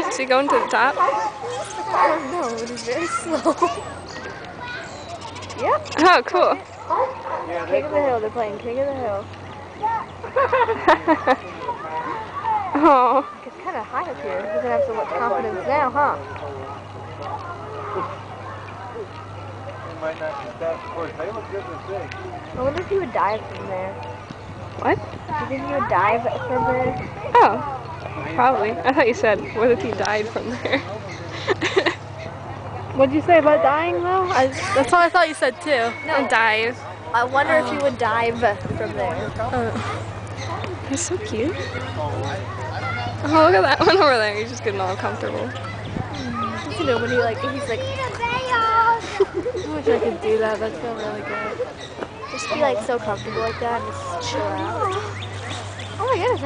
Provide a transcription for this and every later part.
Is he going to the top? I don't know, but he's very slow. Yep. Oh, cool. King of the Hill, they're playing King of the Hill. Oh. It's kind of high up here. You're going to have so much confidence now, huh? Might not be that close. They look good to see. I wonder if he would dive from there. What? Do you think he would dive from there? Oh, probably. I thought you said, what if he died from there? What'd you say about dying, though? That's what I thought you said, too. No. Dive. I wonder if he would dive from there. He's so cute. Oh, look at that one over there. He's just getting all comfortable. You know, when he's like, I wish I could do that. That felt really good. Just be like so comfortable like that and just chill out. Oh my goodness,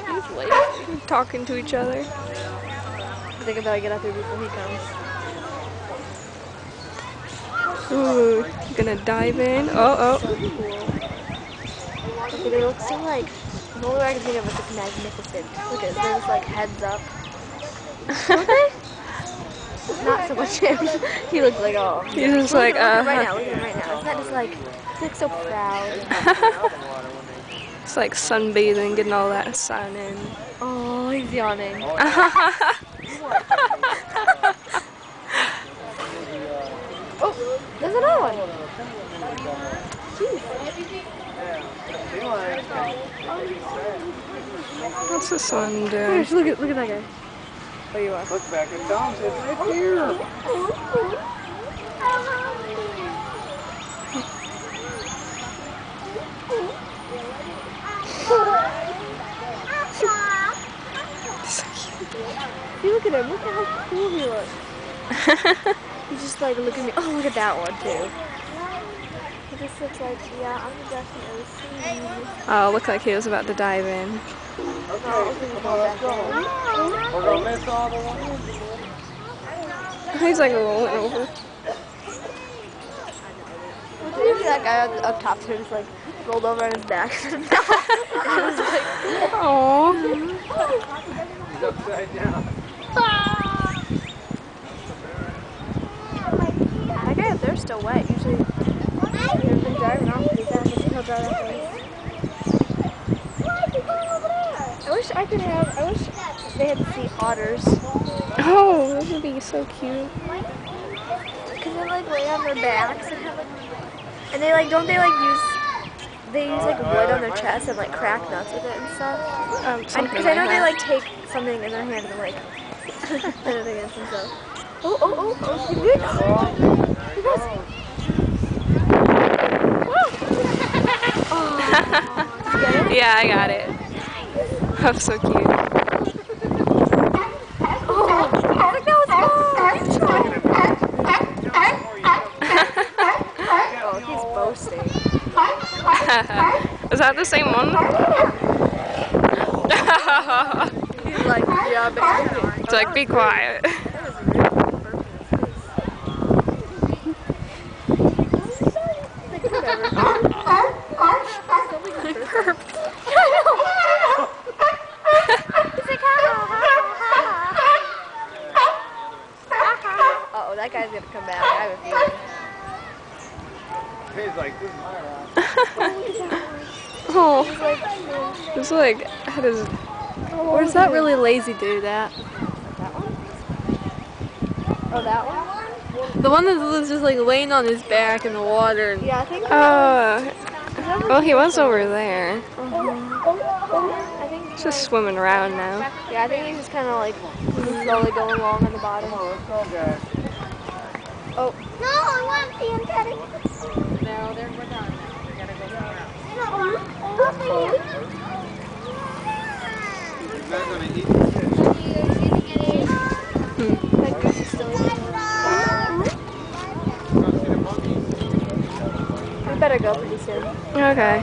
He's lazy. Talking to each other. I think I better get out there before he comes. Ooh, gonna dive in. Oh. So cool. Okay, they look so like, the only way I can think of is like magnificent. Look at it, they're just like heads up. Don't they? Not so much him. He looks like, oh. He's just like, look at him right now, look at him right now. Isn't that just like, he's like so proud. It's like sunbathing, getting all that sun in. Oh, he's yawning. Oh, there's another one. Jeez. What's this one doing? Here, look at that guy. Oh, you are. Look back at Tom. It's right here. See, look at him. Look at how cool he looks. He's just like, look at me. Oh, look at that one, too. He just looks like, yeah, I'm definitely seeing you. Oh, looked like he was about to dive in. We're gonna miss all the ones. He's like rolling over. Look at that guy up top there, just like rolled over on his back. Oh. He's upside down. That guy up there's still wet. Usually, they've been driving off pretty fast. I think he'll drive that way. I wish they had sea otters. Oh, that would be so cute. Because they like lay on their backs and have like, and they like, don't they like use like wood on their chest and like crack nuts with it and stuff? Because I know they like take something in their hand and like put it against themselves. Oh, you good? You guys. Yeah, I got it. That's so cute. Oh, he's boasting. Is that the same one? He's like, yeah, baby. It's like, be quiet. Uh-oh, that guy's gonna come back. I have a feeling. He's like, this is my round. Oh, it's like, how does... Where's that really lazy dude at? That one? Oh, that one? The one that's just like laying on his back in the water. And yeah, I think. Well, he was over there. I think He's just swimming around now. Yeah, I think he's just kind of like slowly going along on the bottom. Oh, let's go, guys. Oh. No, I want to see him petting. No, we're done. We gotta go somewhere else. He's not gonna eat the That goose is still eating. We better go pretty soon. Okay.